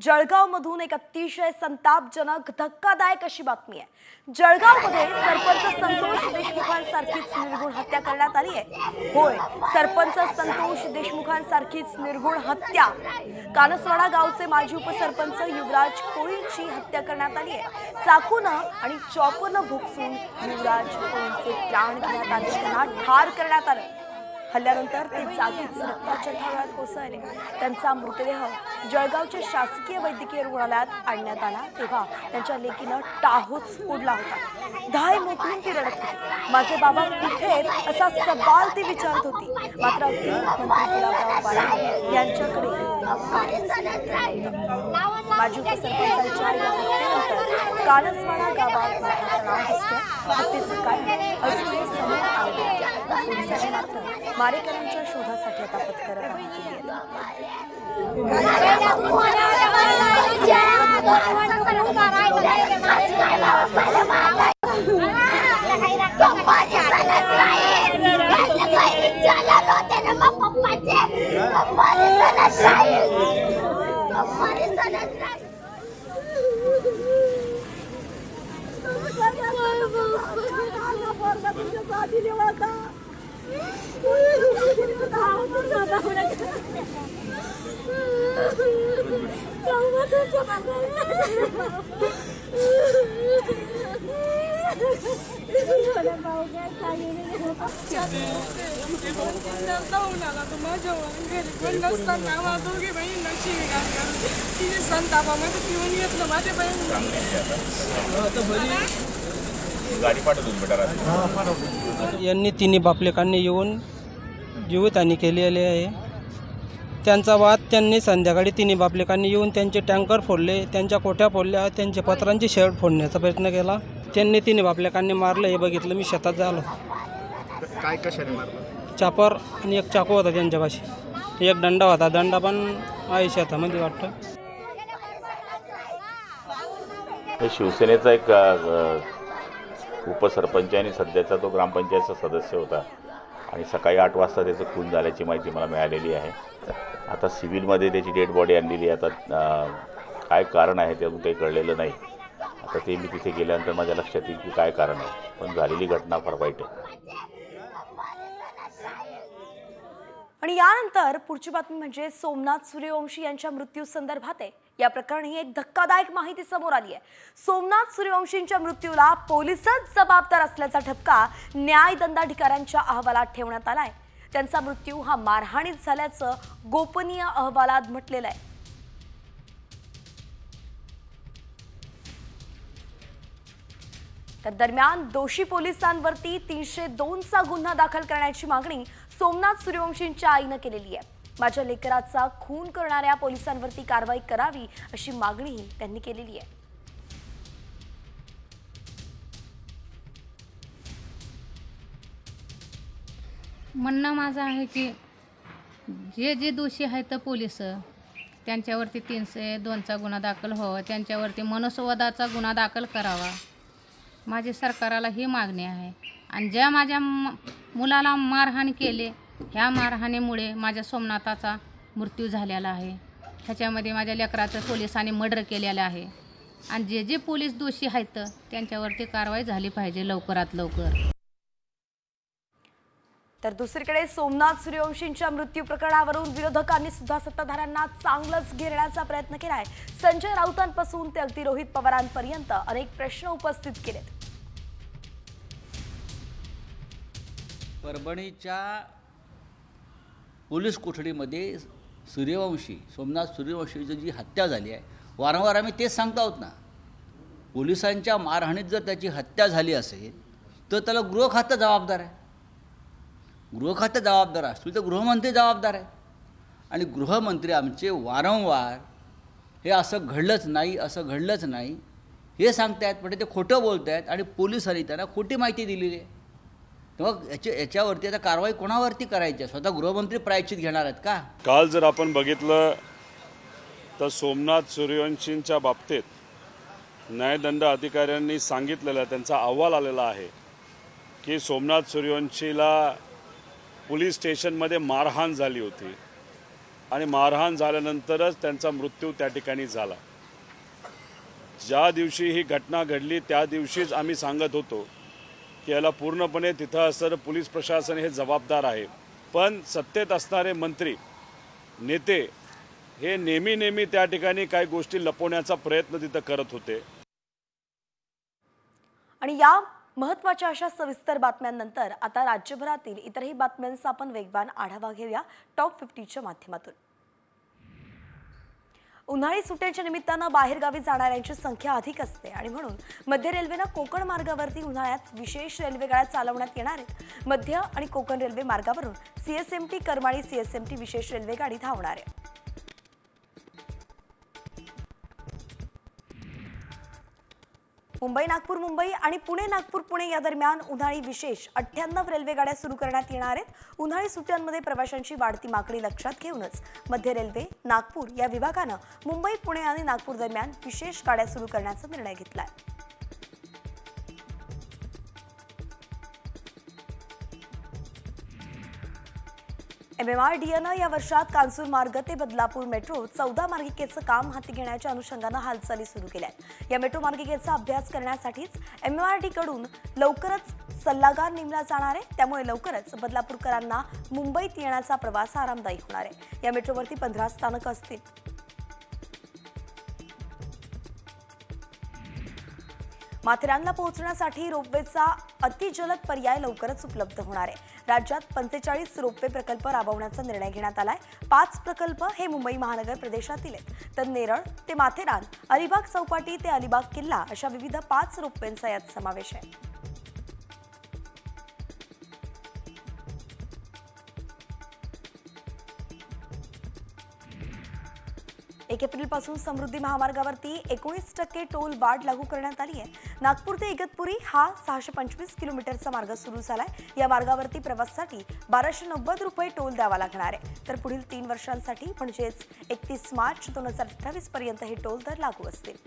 जळगावमधून एक अतिशय संतापजनक धक्कादायक अशी बातमी आहे। जळगावमध्ये सरपंच संतोष देशमुखांसारखीच निर्गुण हत्या करण्यात आली आहे। होय, सरपंच संतोष देशमुखांसारखीच निर्गुण हत्या। कानसवाडा गावचे माजी उपसरपंच युवराज कोळींची हत्या करण्यात आली आहे। चाकूने आणि चॉपरने भुकसून युवराज कोळींचे प्राण घेण्यात आले, त्यांना ठार करण्यात आले। हल्ल्यानंतर ते जागीच रक्ताच्या थारोळ्यात कोसळले। त्यांचा मृतदेह जळगावच्या शासकीय वैद्यकीय रुग्णालयात आणण्यात आला तेव्हा त्यांच्या लेकीने टाहोच फोडला होता। धाय मोकळून ती रडत होती। माझे बाबा कुठे आहेत असा सवाल ती विचारत होती। मात्र अगदी मंत्री गुलाबराव पाटील यांच्याकडे माजी उपसरपंचांच्या या हत्येनंतर कानसवाडा गावात मोठा तणाव दिसतोय। हत्येचं कारण अजूनही समोर आलेलं नाही। पोलिसांनी मात्र मारेकऱ्यांच्या शोधासाठी आता पथकर रवाना केली यांनी तिन्ही बापलेकांनी येऊन जीवितहानी केलेली आहे। त्यांचा वाद त्यांनी संध्याकाळी तिन्ही बापलेकांनी येऊन त्यांचे टँकर फोडले, त्यांच्या कोठ्या फोडल्या, त्यांच्या पत्रांची शेड फोडण्याचा प्रयत्न केला। त्यांनी तिन्ही बापलेकांनी मारलं हे बघितलं मी शेतात झालो। काय कशाने मारलं? चापर आणि एक चाकू होता त्यांच्यापाशी, एक दंडा होता, दंडा पण आहे शेतामध्ये वाटतं। शिवसेनेचा एक उपसरपंच आणि सध्याचा तो ग्रामपंचायतचा सदस्य होता आणि सकाळी 8 वाजता त्याचं खून झाल्याची माहिती मला मिळालेली आहे। आता सिव्हिलमध्ये त्याची डेड बॉडी आणलेली आहे। आता काय कारण आहे ते अजून काही कळलेलं नाही। आता ते मी तिथे गेल्यानंतर माझ्या लक्षात येईल की काय कारण आहे, पण झालेली घटना फार वाईट आहे। आणि यानंतर पुढची बातमी म्हणजे सोमनाथ सूर्यवंशी यांच्या मृत्यू संदर्भात आहे। या प्रकरणी एक धक्कादायक माहिती समोर आली आहे। सोमनाथ सूर्यवंशींच्या मृत्यूला पोलिसच जबाबदार असल्याचा ठपका न्याय दंडाधिकाऱ्यांच्या अहवालात ठेवण्यात आलाय। त्यांचा मृत्यू हा मारहाणीत झाल्याचं गोपनीय अहवालात म्हटलेलं आहे। तर दरम्यान दोषी पोलिसांवरती 302चा गुन्हा दाखल करण्याची मागणी सोमनाथ सूर्यवंशींच्या आईने केलेली आहे। माझ्या लेकराचा खून करणाऱ्या पोलिसांवरती कारवाई करावी अशी मागणीही त्यांनी केलेली आहे। म्हणणं माझं आहे की जे दोषी आहेत पोलीस त्यांच्यावरती 302चा गुन्हा दाखल व्हावा, त्यांच्यावरती मनुष्यवधाचा गुन्हा दाखल करावा, माझी सरकाराला ही मागणी आहे। आणि ज्या माझ्या मुलाला मारहाण केले, ह्या मारहाणीमुळे माझ्या सोमनाथाचा मृत्यू झालेला आहे। ह्याच्यामध्ये माझ्या लेकराचं पोलिसांनी मर्डर केलेलं आहे आणि जे पोलीस दोषी आहेत त्यांच्यावरती कारवाई झाली पाहिजे लवकरात लवकर। तर दुसरीकडे सोमनाथ सूर्यवंशींच्या मृत्यू प्रकरणावरून विरोधकांनी सुद्धा सत्ताधाऱ्यांना चांगलंच घेरण्याचा प्रयत्न केलाय। संजय राऊतांपासून ते अगदी रोहित पवारांपर्यंत अनेक प्रश्न उपस्थित केलेत। परभणीच्या पोलीस कोठडीमध्ये सोमनाथ सूर्यवंशीची जी हत्या झाली आहे, वारंवार आम्ही तेच सांगतो आहोत ना। पोलिसांच्या मारहाणीत जर त्याची हत्या झाली असेल तर त्याला गृह खातं जबाबदार आहे। गृह खातं जबाबदार असतील तर गृहमंत्री जबाबदार आहे। आणि गृहमंत्री आमचे वारंवार हे असं घडलंच नाही, असं घडलंच नाही हे सांगतायत, पण ते खोटं बोलत आहेत आणि पोलिसांनी त्यांना खोटी माहिती दिलेली आहे। मग याच्यावरती आता कारवाई कोणावरती करायची? स्वतः गृहमंत्री प्रायश्चित घेणार आहेत का? काल जर आपण बघितलं तर सोमनाथ सूर्यवंशींच्या बाबतीत न्यायदंड अधिकाऱ्यांनी सांगितलेलं, त्यांचा अहवाल आलेला आहे की सोमनाथ सूर्यवंशीला पोलीस स्टेशनमध्ये मारहाण झाली होती आणि मारहाण झाल्यानंतरच त्यांचा मृत्यू त्या ठिकाणी झाला. ज्या दिवशी ही घटना घडली त्या दिवशीच आम्ही सांगत होतो की याला पूर्णपणे तिथं असणारं पोलीस प्रशासन हे जबाबदार आहे. पण सत्तेत असणारे मंत्री नेते हे नेहमी त्या ठिकाणी काही गोष्टी लपवण्याचा प्रयत्न तिथं करत होते. आणि या महत्त्वाच्या अशा सविस्तर बातम्यांनंतर आता राज्यभरातील इतरही बातम्यांचा आपण वेगवान आढावा घेऊया टॉप 50च्या माध्यमातून. उन्हाळी सुट्ट्यांच्या निमित्तानं बाहेरगावी जाणाऱ्यांची संख्या अधिक असते आणि म्हणून मध्य रेल्वेनं कोकण मार्गावरती उन्हाळ्यात विशेष रेल्वेगाड्या चालवण्यात येणार आहेत. मध्य आणि कोकण रेल्वे मार्गावरून सीएसएमटी करमाळी सीएसएमटी विशेष रेल्वेगाडी धावणार आहे. मुंबई नागपूर मुंबई आणि पुणे नागपूर पुणे या दरम्यान उन्हाळी विशेष 98 रेल्वेगाड्या सुरू करण्यात येणार आहेत. उन्हाळी सुट्ट्यांमध्ये प्रवाशांची वाढती मागणी लक्षात घेऊनच मध्य रेल्वे नागपूर या विभागानं मुंबई पुणे आणि नागपूर दरम्यान विशेष गाड्या सुरू करण्याचा निर्णय घेतलाय. MMRDAनं या वर्षात कांजूर मार्ग ते बदलापूर मेट्रो 14 मार्गिकेचं काम हाती घेण्याच्या अनुषंगानं हालचाली सुरू केल्या आहेत. या मेट्रो मार्गिकेचा अभ्यास करण्यासाठीच MMRD कडून लवकरच सल्लागार नेमला जाणार आहे. त्यामुळे लवकरच बदलापूरकरांना मुंबईत येण्याचा प्रवास आरामदायी होणार आहे. या मेट्रोवरती 15 स्थानकं असतील. माथेरानला पोहोचण्यासाठी रोपवेचा अतिजलद पर्याय लवकरच उपलब्ध होणार आहे. राज्यात 45 रोपवे प्रकल्प राबवण्याचा निर्णय घेण्यात आलाय. 5 प्रकल्प हे मुंबई महानगर प्रदेशातील आहेत, तर नेरळ ते माथेरान, अलिबाग चौपाटी ते अलिबाग किल्ला अशा विविध 5 रोपवेंचा यात समावेश आहे. 1 एप्रिलपासून समृद्धी महामार्गावरती 19% टोल वाढ लागू करण्यात आली आहे. नागपूर ते इगतपुरी हा 625 किलोमीटरचा मार्ग सुरू झालाय. या मार्गावरती प्रवासासाठी 1290 रुपये टोल द्यावा लागणार आहे. तर पुढील 3 वर्षांसाठी म्हणजेच 31 मार्च 2028 पर्यंत हे टोल दर लागू असतील.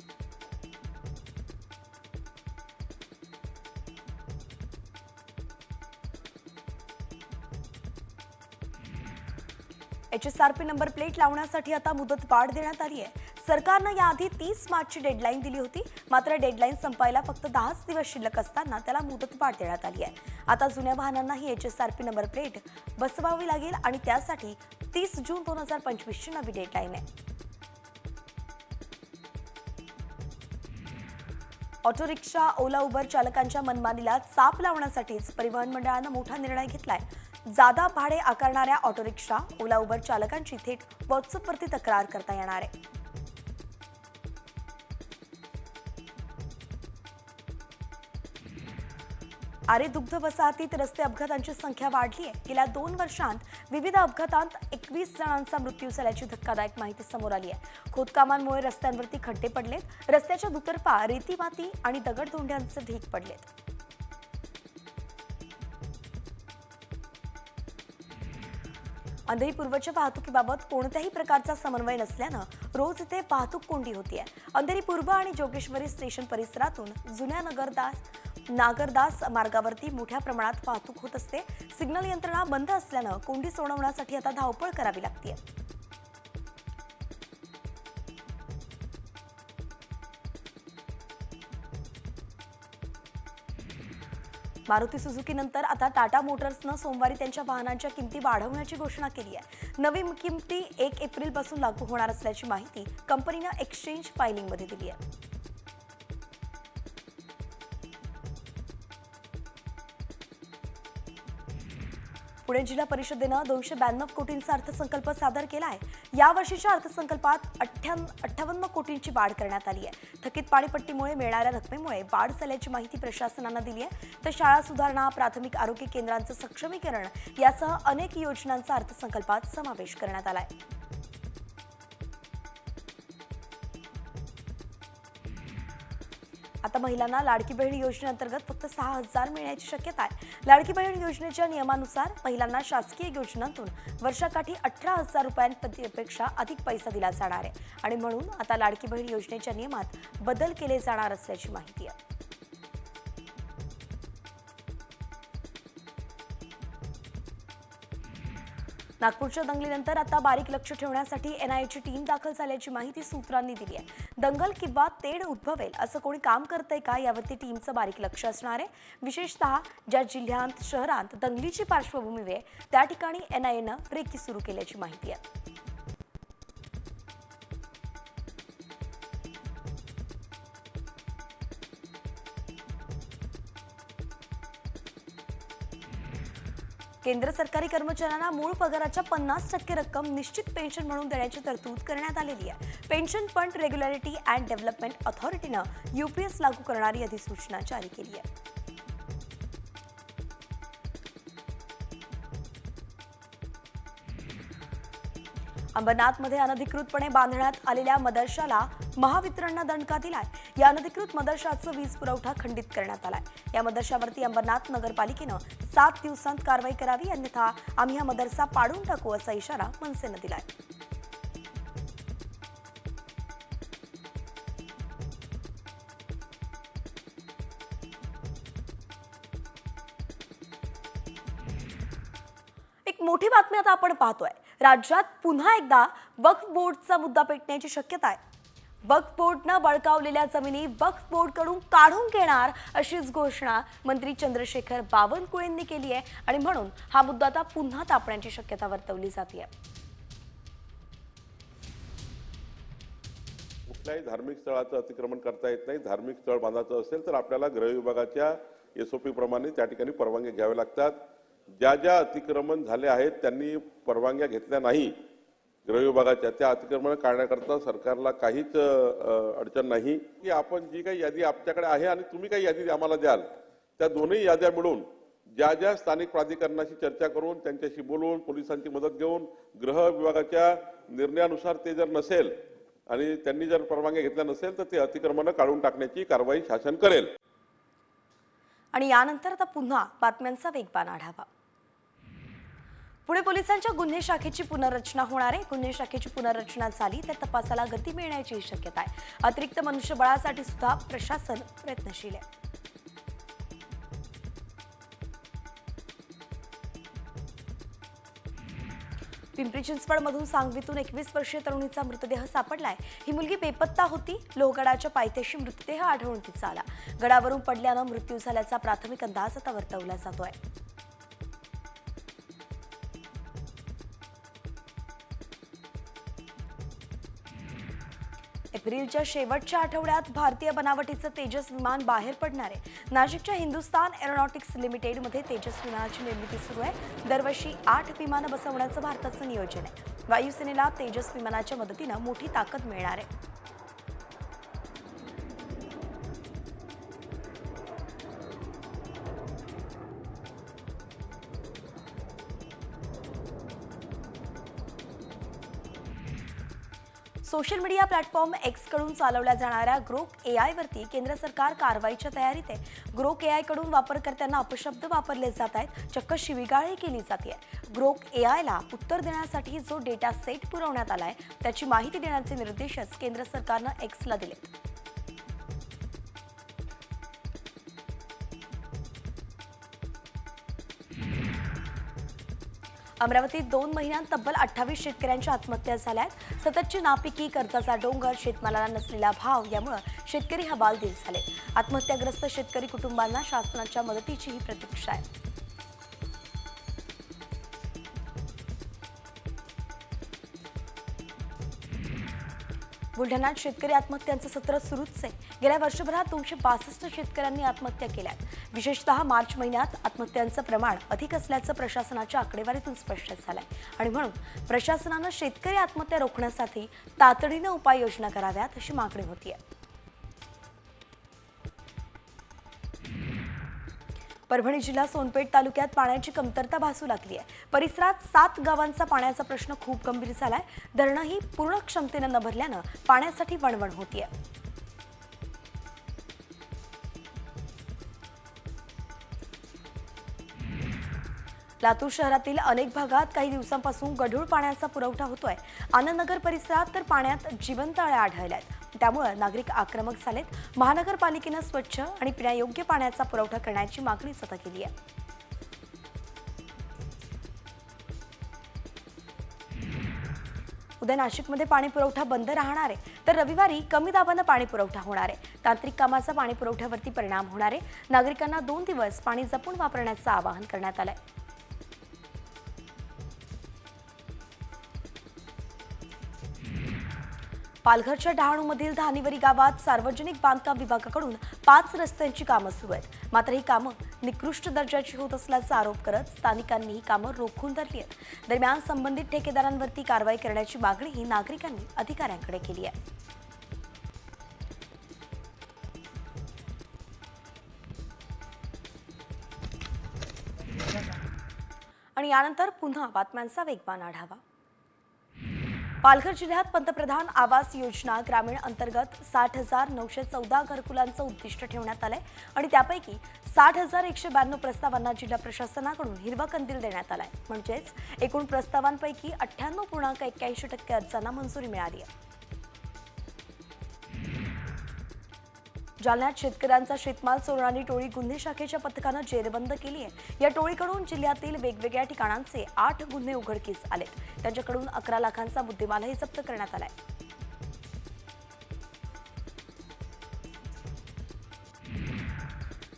HSRP नंबर प्लेट लावण्यासाठी आता मुदत वाढ देण्यात आली आहे. सरकारनं याआधी 30 मार्चची डेडलाईन दिली होती, मात्र डेडलाईन संपायला फक्त 10 दिवस शिल्लक असताना त्याला मुदत वाढ देण्यात आली आहे. आता जुन्या वाहनांनाही HSRP नंबर प्लेट बसवावी लागेल आणि त्यासाठी 30 जून 2025ची नवी डेडलाईन आहे. ऑटो रिक्षा, ओला, उबर चालकांच्या मनमानीला चाप लावण्यासाठीच परिवहन मंडळानं मोठा निर्णय घेतलाय. जादा भाडे आकारणाऱ्या ऑटो रिक्षा, ओला, उबर चालकांची थेट व्हॉट्सअपवरती तक्रार करता येणार आहे. आरे दुग्ध वसाहतीत रस्ते अपघातांची संख्या वाढली आहे. गेल्या 2 वर्षांत विविध अपघातांत 21 जणांचा मृत्यू झाल्याची धक्कादायक माहिती समोर आली आहे. खोदकामांमुळे रस्त्यांवरती खड्डे पडलेत, रस्त्याच्या दुतर्फा रेती, माती आणि दगडधोंड्यांचे ढीग पडलेत. अंधेरी पूर्वच्या वाहतुकीबाबत कोणत्याही प्रकारचा समन्वय नसल्यानं रोज इथे वाहतूक कोंडी होतीये. अंधेरी पूर्व आणि जोगेश्वरी स्टेशन परिसरातून जुन्या नागरदास मार्गावरती मोठ्या प्रमाणात वाहतूक होत असते. सिग्नल यंत्रणा बंद असल्यानं कोंडी सोडवण्यासाठी आता धावपळ करावी लागते. मारुती सुझुकी नंतर आता टाटा मोटर्सनं सोमवारी त्यांच्या वाहनांच्या किमती वाढवण्याची घोषणा केली आहे. नवी किमती 1 एप्रिलपासून लागू होणार असल्याची माहिती कंपनीनं एक्सचेंज फायलिंगमध्ये दिली आहे. पुणे जिल्हा परिषदेनं 292 कोटींचा अर्थसंकल्प सादर केला आहे. यावर्षीच्या अर्थसंकल्पात 58 कोटींची वाढ करण्यात आली आहे. थकीत पाणीपट्टीमुळे मिळणाऱ्या रकमेमुळे वाढ झाल्याची माहिती प्रशासनानं दिली आहे. तर शाळा सुधारणा, प्राथमिक आरोग्य केंद्रांचं सक्षमीकरण यासह अनेक योजनांचा अर्थसंकल्पात समावेश करण्यात आला आहे. आता महिलांना लाडकी बहीण योजनेअंतर्गत फक्त 6,000 मिळण्याची शक्यता आहे. लाडकी बहीण योजनेच्या नियमानुसार महिलांना शासकीय योजनांतून वर्षाकाठी 18,000 रुपयांपेक्षा अधिक पैसा दिला जाणार आहे आणि म्हणून आता लाडकी बहीण योजनेच्या नियमात बदल केले जाणार असल्याची माहिती आहे. नागपूरच्या दंगलीनंतर आता बारीक लक्ष ठेवण्यासाठी एनआयएची टीम दाखल झाल्याची माहिती सूत्रांनी दिली आहे. दंगल किंवा तेढ उद्भवेल असं कोणी काम करतंय का यावरती टीमचं बारीक लक्ष असणार आहे. विशेषतः ज्या जिल्ह्यात शहरात दंगलीची पार्श्वभूमी आहे त्या ठिकाणी एनआयएनं रेकी सुरू केल्याची माहिती आहे. केंद्र सरकारी कर्मचाऱ्यांना मूळ पगाराच्या 50% रक्कम निश्चित पेन्शन म्हणून देण्याची तरतूद करण्यात आलेली आहे. Pension fund regularity and development ऑथॉरिटीनं यूपीएस लागू करणारी अधिसूचना जारी केली आहे. अंबरनाथमध्ये अनधिकृतपणे बांधण्यात आलेल्या मदरशाला महावितरणनं दणका दिलाय. या अनधिकृत मदरशाचं वीज पुरवठा खंडित करण्यात आलाय. या मदरशावरती अंबरनाथ नगरपालिकेनं 7 दिवसांत कारवाई करावी, अन्यथा आम्ही हा मदरसा पाडून टाकू असा इशारा मनसेनं दिलाय. एक मोठी बातमी आता आपण पाहतोय. राज्यात पुन्हा एकदा वक्फ बोर्डचा मुद्दा पेटण्याची शक्यता आहे. वक्फ बोर्डनं बळकावलेल्या जमिनी वक्फ बोर्डकडून काढून घेणार अशीच घोषणा मंत्री चंद्रशेखर बावनकुळेंनी केली आहे आणि म्हणून हा मुद्दा आता पुन्हा तापण्याची शक्यता वर्तवली जाते. कुठल्याही धार्मिक स्थळाचं अतिक्रमण करता येत नाही. धार्मिक स्थळ बांधायचं असेल तर आपल्याला गृह विभागाच्या SOP प्रमाणे त्या ठिकाणी परवानग्या घ्याव्या लागतात. ज्या ज्या अतिक्रमण झाले आहेत त्यांनी परवानग्या घेतल्या नाही गृह विभागाच्या, त्या अतिक्रमण काढण्याकरता सरकारला काहीच अडचण नाही. की आपण जी काही यादी आपल्याकडे आहे आणि तुम्ही काही यादी आम्हाला द्याल, त्या दोन्ही याद्या मिळून ज्या ज्या स्थानिक प्राधिकरणाशी चर्चा करून त्यांच्याशी बोलून पोलिसांची मदत घेऊन गृह विभागाच्या निर्णयानुसार ते जर नसेल आणि त्यांनी जर परवानग्या घेतल्या नसेल तर ते अतिक्रमण काढून टाकण्याची कारवाई शासन करेल. आणि यानंतर आता पुन्हा बातम्यांचा वेगवान आढावा. पुणे पोलिसांच्या गुन्हे शाखेची पुनर्रचना होणार आहे. गुन्हे शाखेची पुनर्रचना झाली तर तपासाला गती मिळण्याची शक्यता आहे. अतिरिक्त मनुष्यबळासाठी सुद्धा प्रशासन प्रयत्नशील आहे. पिंपरी चिंचवडमधून सांगवीतून 21 वर्षीय तरुणीचा मृतदेह सापडलाय. ही मुलगी बेपत्ता होती. लोहगडाच्या पायथ्याशी मृतदेह आढळून तिचा आला. गडावरून पडल्यानं मृत्यू झाल्याचा प्राथमिक अंदाज आता वर्तवला जातोय. एप्रिलच्या शेवटच्या आठवड्यात भारतीय बनावटीचं तेजस विमान बाहेर पडणार आहे. नाशिकच्या हिंदुस्तान एरोनॉटिक्स लिमिटेडमध्ये तेजस विमानाची निर्मिती सुरू आहे. दरवर्षी 8 विमानं बसवण्याचं भारताचं नियोजन आहे. वायुसेनेला तेजस विमानाच्या मदतीनं मोठी ताकद मिळणार आहे. सोशल मीडिया प्लॅटफॉर्म X कडून चालवल्या जाणाऱ्या ग्रोक AI वरती केंद्र सरकार कारवाईच्या तयारीत आहे. ग्रोक AI कडून वापरकर्त्यांना अपशब्द वापरले जात आहेत. चक्क शिवीगाळही केली जाते. ग्रोक AI ला उत्तर देण्यासाठी जो डेटा सेट पुरवण्यात आलाय त्याची माहिती देण्याचे निर्देशच केंद्र सरकारनं X ला दिलेत. अमरावतीत 2 महिन्यात तब्बल 28 शेतकऱ्यांच्या आत्महत्या झाल्यात. सततची नापिकी, कर्जाचा डोंगर, शेतमालाला नसलेला भाव यामुळे शेतकरी हवालदिल झाले. आत्महत्याग्रस्त शेतकरी कुटुंबांना शासनाच्या मदतीचीही प्रतीक्षा आहे. बुलढाण्यात शेतकरी आत्महत्यांचं सत्र सुरूच आहे. गेल्या वर्षभरात 262 शेतकऱ्यांनी आत्महत्या केल्या. विशेषतः मार्च महिन्यात आत्महत्यांचं प्रमाण अधिक असल्याचं प्रशासनाच्या आकडेवारीतून स्पष्ट झालंय आणि म्हणून प्रशासनानं शेतकरी आत्महत्या रोखण्यासाठी तातडीनं उपाययोजना कराव्यात अशी मागणी होतीये. परभणी जिल्हा सोनपेठ तालुक्यात पाण्याची कमतरता भासू लागली आहे. परिसरात 7 गावांचा पाण्याचा प्रश्न खूप गंभीर झालाय. धरणंही पूर्ण क्षमतेनं न भरल्यानं पाण्यासाठी वणवण होतीये. लातूर शहरातील अनेक भागात काही दिवसांपासून गढूळ पाण्याचा पुरवठा होतोय. आनंदनगर परिसरात तर पाण्यात जिवंत अळ्या आढळल्यात. त्यामुळे नागरिक आक्रमक झालेत. महानगरपालिकेनं स्वच्छ आणि पिण्यायोग्य पाण्याचा पुरवठा करण्याची मागणी सतत केली आहे. उद्या नाशिकमध्ये पाणी पुरवठा बंद राहणार आहे, तर रविवारी कमी दाबानं पाणी पुरवठा होणार आहे. तांत्रिक कामाचा पाणी पुरवठ्यावरती परिणाम होणार आहे. नागरिकांना 2 दिवस पाणी जपून वापरण्याचं आवाहन करण्यात आलंय. पालघरच्या डहाणूमधील धानिवरी गावात सार्वजनिक बांधकाम विभागाकडून 5 रस्त्यांची कामं सुरू आहेत. मात्र ही कामं निकृष्ट दर्जाची होत असल्याचा आरोप करत स्थानिकांनी ही कामं रोखून धरली आहेत. दरम्यान संबंधित ठेकेदारांवरती कारवाई करण्याची मागणीही नागरिकांनी अधिकाऱ्यांकडे केली आहे. आणि यानंतर पुन्हा बातम्यांचा वेगवान आढावा. पालघर जिल्ह्यात पंतप्रधान आवास योजना ग्रामीण अंतर्गत 60,914 घरकुलांचं उद्दिष्ट ठेवण्यात आलंय आणि त्यापैकी 60,192 प्रस्तावांना जिल्हा प्रशासनाकडून हिरवा कंदील देण्यात आलाय. म्हणजेच एकूण प्रस्तावांपैकी 98.81% अर्जांना मंजुरी मिळाली आहे. जालन्यात शेतकऱ्यांचा शेतमाल चोरणारी टोळी गुन्हे शाखेच्या पथकानं जेरबंद केली आहे. या टोळीकडून जिल्ह्यातील वेगवेगळ्या ठिकाणांचे 8 गुन्हे उघडकीस आलेत. त्यांच्याकडून 11 लाखांचा मुद्देमालही जप्त करण्यात आलाय.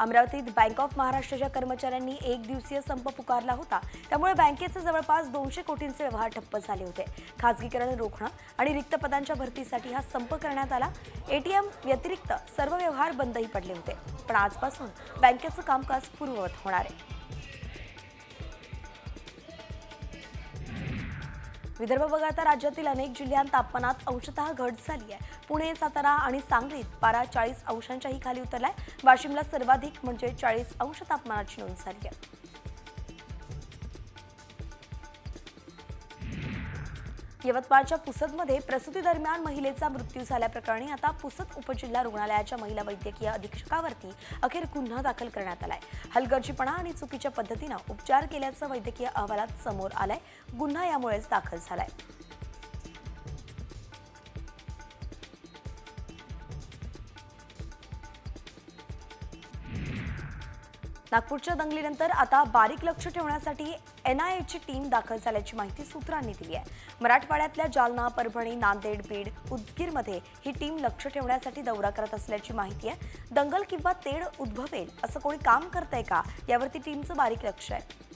अमरावतीत बँक ऑफ महाराष्ट्राच्या कर्मचाऱ्यांनी 1 दिवसीय संप पुकारला होता. त्यामुळे बँकेचे जवळपास 200 कोटींचे व्यवहार ठप्प झाले होते. खासगीकरण रोखणं आणि रिक्त पदांच्या भरतीसाठी हा संप करण्यात आला. एटीएम व्यतिरिक्त सर्व व्यवहार बंदही पडले होते. पण आजपासून बँकेचं कामकाज पूर्ववत होणार आहे. विदर्भ वगळता राज्यातील अनेक जिल्ह्यांत तापमानात अंशतः घट झाली आहे. पुणे, सातारा आणि सांगलीत पारा 40 अंशांच्याही खाली उतरलाय. वाशिमला सर्वाधिक म्हणजे 40 अंश तापमानाची नोंद झाली आहे. यवतमाळच्या पुसदमध्ये प्रसूती दरम्यान महिलेचा मृत्यू झाल्याप्रकरणी आता पुसद उपजिल्हा रुग्णालयाच्या महिला वैद्यकीय अधीक्षकावरती अखेर गुन्हा दाखल करण्यात आलाय. हलगर्जीपणा आणि चुकीच्या पद्धतीनं उपचार केल्याचं वैद्यकीय अहवालात समोर आलंय. गुन्हा यामुळेच दाखल झालाय. नागपूरच्या दंगलीनंतर आता बारीक लक्ष ठेवण्यासाठी NIAची टीम दाखल झाल्याची माहिती सूत्रांनी दिली आहे. मराठवाड्यातल्या जालना, परभणी, नांदेड, बीड, उदगीरमध्ये ही टीम लक्ष ठेवण्यासाठी दौरा करत असल्याची माहिती आहे. दंगल किंवा तेढ उद्भवेल असं कोणी काम करतंय का यावरती टीमचं बारीक लक्ष आहे.